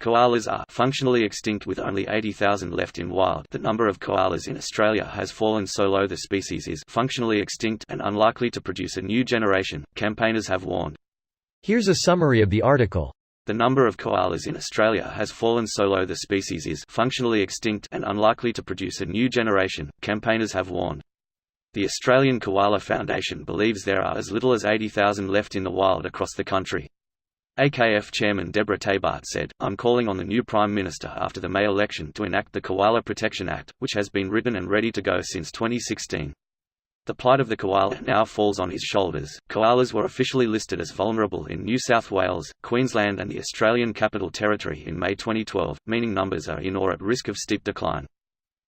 Koalas are functionally extinct with only 80,000 left in wild. The number of koalas in Australia has fallen so low the species is functionally extinct and unlikely to produce a new generation, campaigners have warned. Here's a summary of the article. The number of koalas in Australia has fallen so low the species is functionally extinct and unlikely to produce a new generation, campaigners have warned. The Australian Koala Foundation believes there are as little as 80,000 left in the wild across the country. AKF Chairman Deborah Tabart said, "I'm calling on the new Prime Minister after the May election to enact the Koala Protection Act, which has been written and ready to go since 2016. The plight of the koala now falls on his shoulders." Koalas were officially listed as vulnerable in New South Wales, Queensland and the Australian Capital Territory in May 2012, meaning numbers are in or at risk of steep decline.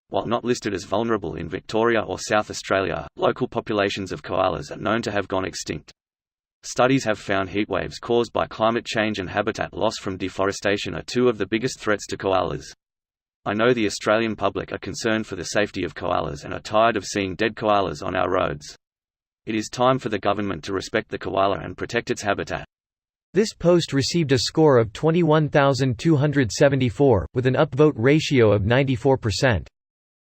While not listed as vulnerable in Victoria or South Australia, local populations of koalas are known to have gone extinct. Studies have found heatwaves caused by climate change and habitat loss from deforestation are two of the biggest threats to koalas. I know the Australian public are concerned for the safety of koalas and are tired of seeing dead koalas on our roads. It is time for the government to respect the koala and protect its habitat. This post received a score of 21,274, with an upvote ratio of 94%.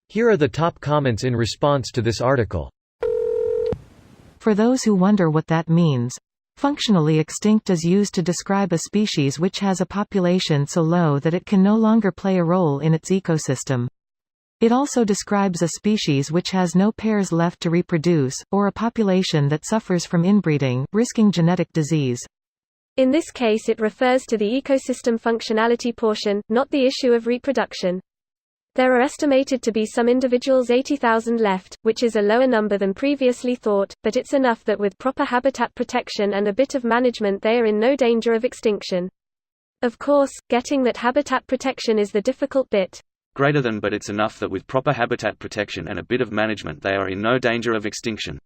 Here are the top comments in response to this article. For those who wonder what that means, functionally extinct is used to describe a species which has a population so low that it can no longer play a role in its ecosystem. It also describes a species which has no pairs left to reproduce, or a population that suffers from inbreeding, risking genetic disease. In this case it refers to the ecosystem functionality portion, not the issue of reproduction. There are estimated to be some individuals 80,000 left, which is a lower number than previously thought, but it's enough that with proper habitat protection and a bit of management they are in no danger of extinction. Of course, getting that habitat protection is the difficult bit. Greater than, but it's enough that with proper habitat protection and a bit of management they are in no danger of extinction.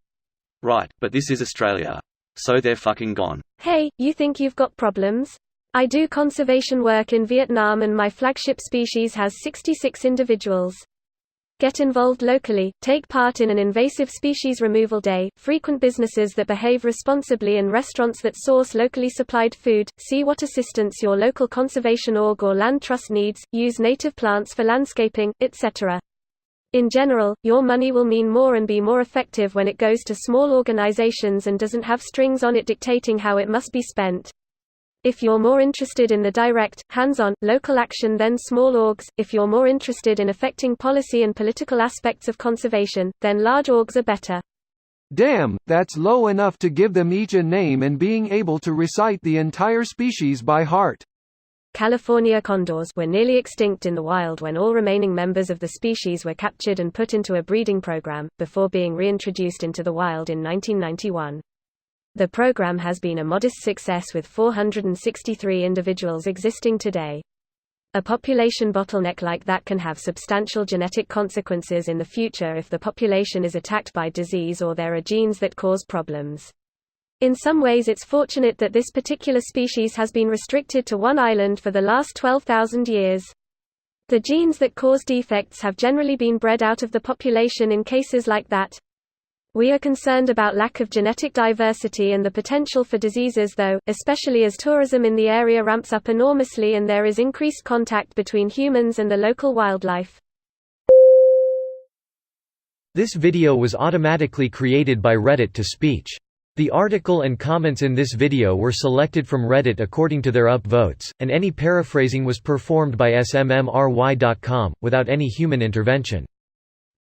Right, but this is Australia. So they're fucking gone. Hey, you think you've got problems? I do conservation work in Vietnam and my flagship species has 66 individuals. Get involved locally, take part in an invasive species removal day, frequent businesses that behave responsibly and restaurants that source locally supplied food, see what assistance your local conservation org or land trust needs, use native plants for landscaping, etc. In general, your money will mean more and be more effective when it goes to small organizations and doesn't have strings on it dictating how it must be spent. If you're more interested in the direct, hands-on, local action then small orgs, if you're more interested in affecting policy and political aspects of conservation, then large orgs are better. Damn, that's low enough to give them each a name and being able to recite the entire species by heart. California condors were nearly extinct in the wild when all remaining members of the species were captured and put into a breeding program, before being reintroduced into the wild in 1991. The program has been a modest success with 463 individuals existing today. A population bottleneck like that can have substantial genetic consequences in the future if the population is attacked by disease or there are genes that cause problems. In some ways it's fortunate that this particular species has been restricted to one island for the last 12,000 years. The genes that cause defects have generally been bred out of the population in cases like that. We are concerned about lack of genetic diversity and the potential for diseases though, especially as tourism in the area ramps up enormously and there is increased contact between humans and the local wildlife. This video was automatically created by Reddit to speech. The article and comments in this video were selected from Reddit according to their upvotes, and any paraphrasing was performed by smmry.com, without any human intervention.